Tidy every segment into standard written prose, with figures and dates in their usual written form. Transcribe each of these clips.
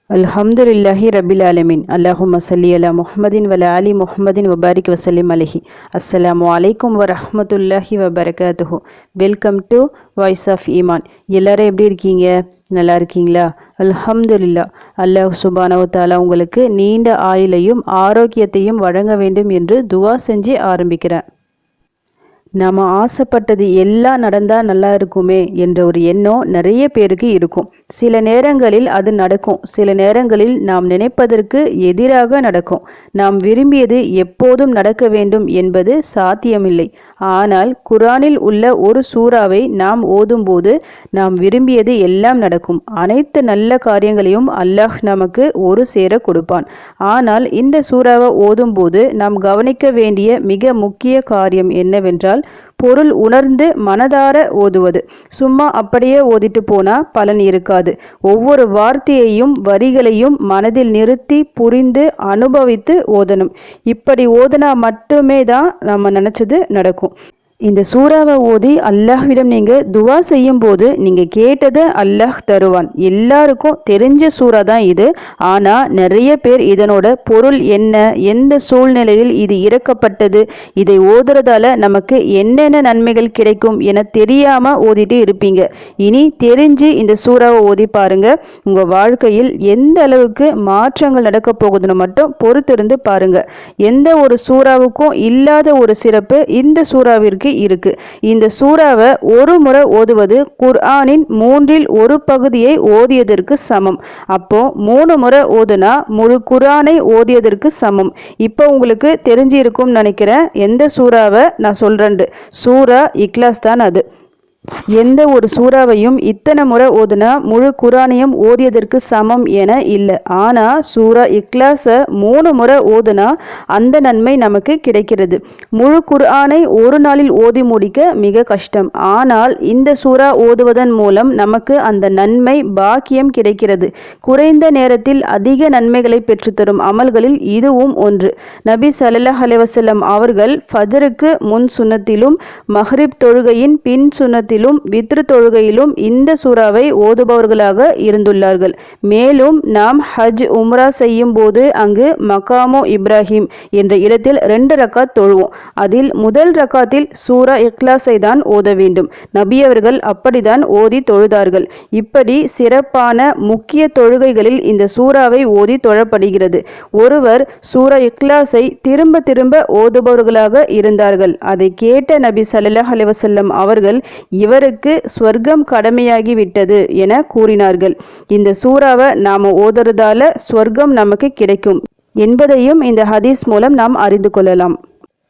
அல்ஹம்துலில்லாஹி ரபில் ஆலமீன். அல்லாஹும்ம ஸல்லி அலா முஹம்மதின் வல அலி முஹம்மதின் வபாரிக் வசல்லிம் அலைஹி. அஸ்ஸலாமு அலைக்கும் வரஹ்மத்துல்லாஹி வபரகாத்துஹு. வெல்கம் டு வாய்ஸ் ஆஃப் ஈமான். எல்லாரும் எப்படி இருக்கீங்க? நல்லா இருக்கீங்களா? அல்ஹம்துலில்லா. அல்லாஹ் சுப்ஹானஹு வ தஆலா உங்களுக்கு நீண்ட ஆயுளையும் ஆரோக்கியத்தையும் வழங்க வேண்டும் என்று துவா செஞ்சு ஆரம்பிக்கிறேன். நாம் ஆசைப்பட்டது எல்லாம் நடந்தால் நல்லா இருக்குமே என்ற ஒரு எண்ணம் நிறைய பேருக்கு இருக்கும். சில நேரங்களில் அது நடக்கும், சில நேரங்களில் நாம் நினைப்பதற்கு எதிராக நடக்கும். நாம் விரும்பியது எப்போதும் நடக்க வேண்டும் என்பது சாத்தியமில்லை. ஆனால் குர்ஆனில் உள்ள ஒரு சூறாவை நாம் ஓதும்போது நாம் விரும்பியது எல்லாம் நடக்கும். அனைத்து நல்ல காரியங்களையும் அல்லாஹ் நமக்கு ஒரு சேர கொடுப்பான். ஆனால் இந்த சூறாவை ஓதும்போது நாம் கவனிக்க வேண்டிய மிக முக்கிய காரியம் என்னவென்றால் பொருள் உணர்ந்து மனதார ஓதுவது. சும்மா அப்படியே ஓதிட்டு போனா பலன் இருக்காது. ஒவ்வொரு வார்த்தையையும் வரிகளையும் மனதில் நிறுத்தி புரிந்து அனுபவித்து ஓதணும். இப்படி ஓதுனா மட்டுமே தான் நம்ம நினச்சது நடக்கும். இந்த சூறாவை ஓதி அல்லாஹ்விடம் நீங்கள் துவா செய்யும் போது நீங்கள் கேட்டதை அல்லாஹ் தருவான். எல்லாருக்கும் தெரிஞ்ச சூறா தான் இது. ஆனால் நிறைய பேர் இதனோட பொருள் என்ன, எந்த சூழ்நிலையில் இது இறக்கப்பட்டது, இதை ஓதுறதால நமக்கு என்னென்ன நன்மைகள் கிடைக்கும் என தெரியாமல் ஓதிட்டு இருப்பீங்க. இனி தெரிஞ்சு இந்த சூறாவை ஓதி பாருங்க. உங்கள் வாழ்க்கையில் எந்த அளவுக்கு மாற்றங்கள் நடக்க போகுதுன்னு மட்டும் பொறுத்திருந்து பாருங்க. எந்த ஒரு சூறாவுக்கும் இல்லாத ஒரு சிறப்பு இந்த சூறாவிற்கு இருக்கு. இந்த சூறாவை ஒரு முறை ஓதுவது குர்ஆனின் 1/3 பகுதியை ஓதியதற்கு சமம். அப்போ 3 முறை ஓதுனா முழு குர்ஆனை ஓதியதற்கு சமம். இப்போ உங்களுக்கு தெரிஞ்சிருக்கும் நினைக்கிறேன் எந்த சூறாவை நான் சொல்றேன். சூரா இக்லாஸ் தான் அது. எந்த ஒரு சூறாவையும் இத்தனை முறை ஓதுனா முழு குர்ஆனையும் ஓதியதற்கு சமம் என இல்லை. ஆனால் சூரா இக்லாஸை 3 முறை ஓதுனா அந்த நன்மை நமக்கு கிடைக்கிறது. முழு குர்ஆனை ஒரு நாளில் ஓதி முடிக்க மிக கஷ்டம். ஆனால் இந்த சூறா ஓதுவதன் மூலம் நமக்கு அந்த நன்மை பாக்கியம் கிடைக்கிறது. குறைந்த நேரத்தில் அதிக நன்மைகளை பெற்றுத்தரும் அமல்களில் இதுவும் ஒன்று. நபி ஸல்லல்லாஹு அலைஹி வஸல்லம் அவர்கள் ஃபஜ்ருக்கு முன் சுன்னத்திலும் மஹ்ரிப் தொழுகையின் பின் சுன்னத்திலும் வித்ர் தொழுகையிலும் இந்த சூறாவை ஓதுபவர்களாக இருந்துள்ளார்கள். மேலும் நாம் ஹஜ் உம்ரா செய்யும் போது அங்கு மகாமோ இப்ராஹிம் என்ற இடத்தில் 2 ரக்காத் தொழுவோம். அதில் முதல் ரக்காத்தில் சூரா இக்லாஸை தான் ஓத வேண்டும். நபி அவர்கள் அப்படித்தான் ஓதி தொழுதார்கள். இப்படி சிறப்பான முக்கிய தொழுகைகளில் இந்த சூறாவை ஓதி தொழப்படுகிறது. ஒருவர் சூரா இக்லாஸை திரும்ப திரும்ப ஓதுபவர்களாக இருந்தார்கள். அதை கேட்ட நபி ஸல்லல்லாஹு அலைஹி வஸல்லம் அவர்கள் இவருக்கு ஸ்வர்க்கம் கடமையாகிவிட்டது என கூறினார்கள். இந்த சூறாவை நாம ஓதுறதால ஸ்வர்க்கம் நமக்கு கிடைக்கும் என்பதையும் இந்த ஹதீஸ் மூலம் நாம் அறிந்து கொள்ளலாம்.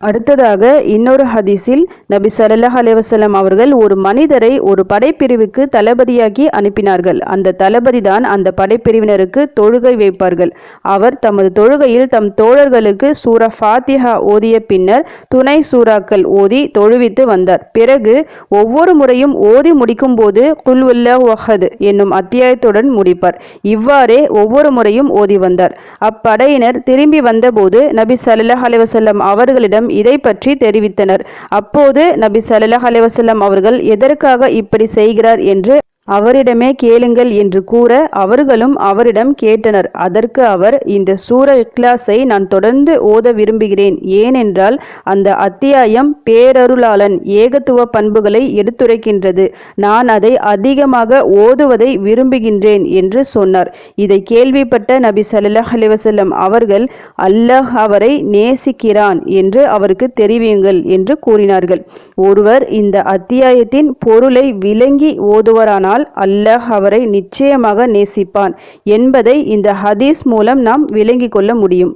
அடுத்ததாக இன்னொரு ஹதீஸில் நபி ஸல்லல்லாஹு அலைஹி வஸல்லம் அவர்கள் ஒரு மனிதரை ஒரு படைப்பிரிவுக்கு தளபதியாக்கி அனுப்பினார்கள். அந்த தளபதி தான் அந்த படைப்பிரிவினருக்கு தொழுகை வைப்பார்கள். அவர் தமது தொழுகையில் தம் தோழர்களுக்கு சூரா ஃபாத்திஹா ஓதிய பின்னர் துணை சூறாக்கள் ஓதி தொழுவித்து வந்தார். பிறகு ஒவ்வொரு முறையும் ஓதி முடிக்கும் போது குல் வல்லாஹு அஹத் என்னும் அத்தியாயத்துடன் முடிப்பார். இவ்வாறே ஒவ்வொரு முறையும் ஓதி வந்தார். அப்படையினர் திரும்பி வந்தபோது நபி ஸல்லல்லாஹு அலைஹி வஸல்லம் அவர்களிடம் இதை பற்றி தெரிவித்தனர். அப்போது நபி ஸல்லல்லாஹு அலைஹி வஸல்லம் அவர்கள் எதற்காக இப்படி செய்கிறார் என்று அவரிடமே கேளுங்கள் என்று கூற அவர்களும் அவரிடம் கேட்டனர். அதற்கு அவர், இந்த சூரா இக்லாஸை நான் தொடர்ந்து ஓத விரும்புகிறேன். ஏனென்றால் அந்த அத்தியாயம் பேரருளாளன் ஏகத்துவ பண்புகளை எடுத்துரைக்கின்றது. நான் அதை அதிகமாக ஓதுவதை விரும்புகின்றேன் என்று சொன்னார். இதை கேள்விப்பட்ட நபி ஸல்லல்லாஹு அலைஹி வஸல்லம் அவர்கள், அல்லாஹ் அவரை நேசிக்கிறான் என்று அவருக்கு தெரிவியுங்கள் என்று கூறினார்கள். ஒருவர் இந்த அத்தியாயத்தின் பொருளை விளங்கி ஓதுவரானால் அல்லாஹ் அவரை நிச்சயமாக நேசிப்பான் என்பதை இந்த ஹதீஸ் மூலம் நாம் விளங்கிக் கொள்ள முடியும்.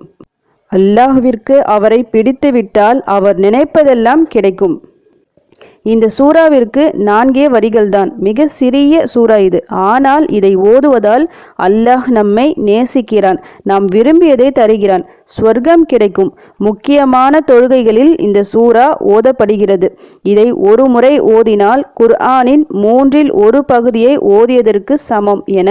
அல்லாஹ்விற்கு அவரை பிடித்துவிட்டால் அவர் நினைப்பதெல்லாம் கிடைக்கும். இந்த சூறாவிற்கு 4 வரிகள்தான். மிக சிறிய சூறா இது. ஆனால் இதை ஓதுவதால் அல்லாஹ் நம்மை நேசிக்கிறான், நாம் விரும்பியதை தருகிறான், ஸ்வர்க்கம் கிடைக்கும். முக்கியமான தொழுகைகளில் இந்த சூறா ஓதப்படுகிறது. இதை ஒரு முறை ஓதினால் குர்ஆனின் 1/3 பகுதியை ஓதியதற்கு சமம் என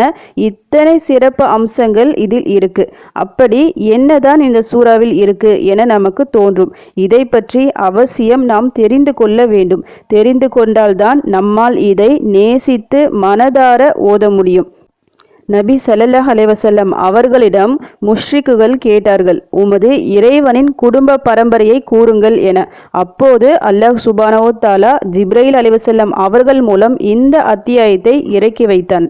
இத்தனை சிறப்பு அம்சங்கள் இதில் இருக்கு. அப்படி என்னதான் இந்த சூறாவில் இருக்கு என நமக்கு தோன்றும். இதை பற்றி அவசியம் நாம் தெரிந்து கொள்ள வேண்டும். தெரிந்து கொண்டால்தான் நம்மால் இதை நேசித்து மனதார ஓத முடியும். நபி ஸல்லல்லாஹு அலைஹி வஸல்லம் அவர்களிடம் முஷ்ரிக்குகள் கேட்டார்கள், உமது இறைவனின் குடும்ப பரம்பரையை கூறுங்கள் என. அப்போது அல்லாஹ் சுப்ஹானஹு வ தஆலா ஜிப்ரீல் அலைஹிஸ்ஸலாம் அவர்கள் மூலம் இந்த அத்தியாயத்தை இறக்கி வைத்தான்.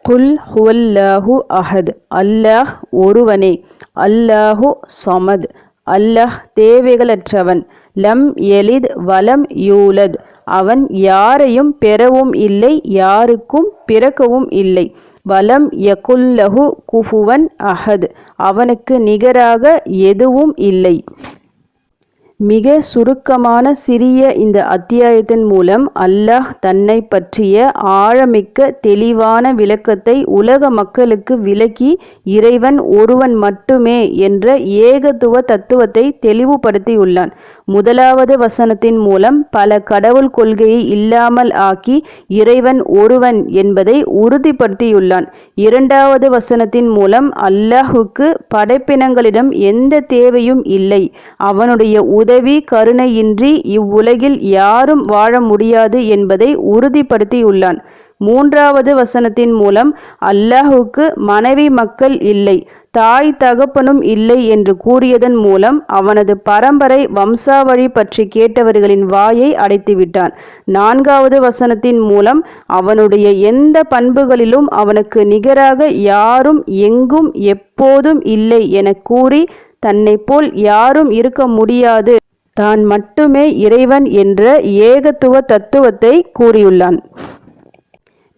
குல் ஹுவல்லாஹு அஹத், அல்லாஹ் ஒருவனே, அல்லாஹு ஸமத், அல்லாஹ் தேவைகளற்றவன், லம் யலித் வலம் யூலத், அவன் யாரையும் பெறவும் இல்லை யாருக்கும் பிறக்கவும் இல்லை, வலம் யகுல்லஹு குஃபுவன் அஹத், அவனுக்கு நிகராக எதுவும் இல்லை. மிக சுருக்கமான சிறிய இந்த அத்தியாயத்தின் மூலம் அல்லாஹ் தன்னை பற்றிய ஆழமிக்க தெளிவான விளக்கத்தை உலக மக்களுக்கு விளக்கி இறைவன் ஒருவன் மட்டுமே என்ற ஏகத்துவ தத்துவத்தை தெளிவுபடுத்தியுள்ளான். முதலாவது வசனத்தின் மூலம் பல கடவுள் கொள்கையை இல்லாமல் ஆக்கி இறைவன் ஒருவன் என்பதை உறுதிப்படுத்தியுள்ளான். இரண்டாவது வசனத்தின் மூலம் அல்லாஹுக்கு படைப்பினங்களிடம் எந்த தேவையும் இல்லை, அவனுடைய உதவி கருணையின்றி இவ்வுலகில் யாரும் வாழ முடியாது என்பதை உறுதிப்படுத்தியுள்ளான். மூன்றாவது வசனத்தின் மூலம் அல்லாஹுக்கு மனைவி மக்கள் இல்லை, தாய் தகப்பனும் இல்லை என்று கூறியதன் மூலம் அவனது பரம்பரை வம்சாவழி பற்றி கேட்டவர்களின் வாயை அடைத்துவிட்டான். நான்காவது வசனத்தின் மூலம் அவனுடைய எந்த பண்புகளிலும் அவனுக்கு நிகராக யாரும் எங்கும் எப்போதும் இல்லை என கூறி தன்னை போல் யாரும் இருக்க முடியாது, தான் மட்டுமே இறைவன் என்ற ஏகத்துவ தத்துவத்தை கூறியுள்ளான்.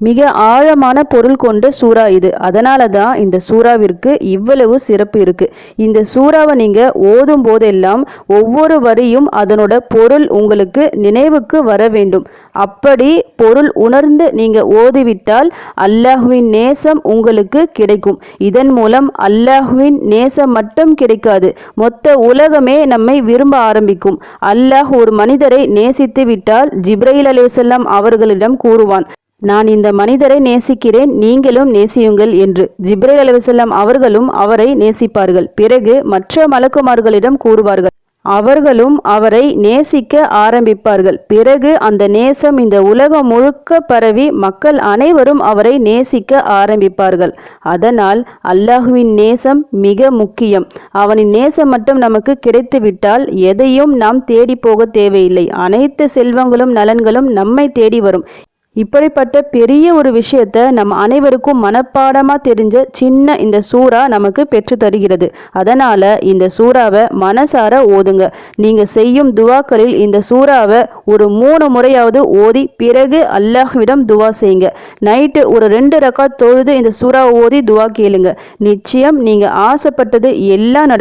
மிக ஆழமான பொருள் கொண்ட சூறா இது. அதனால தான் இந்த சூறாவிற்கு இவ்வளவு சிறப்பு இருக்கு. இந்த சூறாவை நீங்க ஓதும் போதெல்லாம் ஒவ்வொரு வரியும் அதனோட பொருள் உங்களுக்கு நினைவுக்கு வர வேண்டும். அப்படி பொருள் உணர்ந்து நீங்க ஓதிவிட்டால் அல்லாஹுவின் நேசம் உங்களுக்கு கிடைக்கும். இதன் மூலம் அல்லாஹுவின் நேசம் மட்டும் கிடைக்காது, மொத்த உலகமே நம்மை விரும்ப ஆரம்பிக்கும். அல்லாஹ் ஒரு மனிதரை நேசித்து விட்டால் ஜிப்ரீல் அலைஹிஸ்ஸலாம் அவர்களிடம் கூறுவான், நான் இந்த மனிதரை நேசிக்கிறேன், நீங்களும் நேசியுங்கள் என்று. ஜிப்ரீல் அலைஹிஸ்ஸலாம் அவர்களும் அவரை நேசிப்பார்கள். பிறகு மற்ற மலக்குமார்களிடம் கூறுவார்கள், அவர்களும் அவரை நேசிக்க ஆரம்பிப்பார்கள். பிறகு அந்த நேசம் இந்த உலகம் முழுக்க பரவி மக்கள் அனைவரும் அவரை நேசிக்க ஆரம்பிப்பார்கள். அதனால் அல்லாஹுவின் நேசம் மிக முக்கியம். அவனின் நேசம் மட்டும் நமக்கு கிடைத்துவிட்டால் எதையும் நாம் தேடி போக தேவையில்லை. அனைத்து செல்வங்களும் நலன்களும் நம்மை தேடி வரும். இப்படிப்பட்ட பெரிய ஒரு விஷயத்த நம்ம அனைவருக்கும் மனப்பாடமாக தெரிஞ்ச சின்ன இந்த சூறா நமக்கு பெற்று தருகிறது. அதனால இந்த சூறாவை மனசார ஓதுங்க. நீங்க செய்யும் துவாக்களில் இந்த சூறாவை ஒரு 3 முறையாவது ஓதி பிறகு அல்லாஹ்விடம் துவா செய்யுங்க. நைட்டு ஒரு 2 ரக்காத் தொழுது இந்த சூறாவை ஓதி துவா கேளுங்க. நிச்சயம் நீங்க ஆசைப்பட்டது எல்லாம்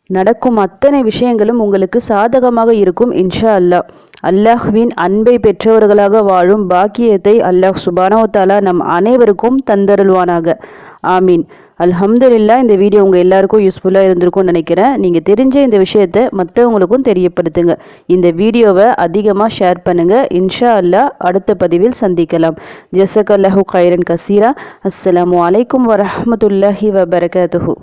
நடக்கும் அத்தனை விஷயங்களும் உங்களுக்கு சாதகமாக இருக்கும் இன்ஷா அல்லாஹ். அல்லாஹ்வின் அன்பை பெற்றவர்களாக வாழும் பாக்கியத்தை அல்லாஹ் சுப்ஹானஹு வ தஆலா நம் அனைவருக்கும் தந்தருள்வானாக. ஆமீன். அல்ஹம்துலில்லாஹ். இந்த வீடியோ உங்கள் எல்லாருக்கும் யூஸ்ஃபுல்லாக இருந்திருக்கும்னு நினைக்கிறேன். நீங்கள் தெரிஞ்ச இந்த விஷயத்தை மற்றவங்களுக்கும் தெரியப்படுத்துங்க. இந்த வீடியோவை அதிகமாக ஷேர் பண்ணுங்கள். இன்ஷா அல்லாஹ் அடுத்த பதிவில் சந்திக்கலாம். ஜஸக்கல்லாஹு கைரன் கசீரா. அஸ்ஸலாமு அலைக்கும் வரஹ்மத்துல்லாஹி வபரகாத்துஹு.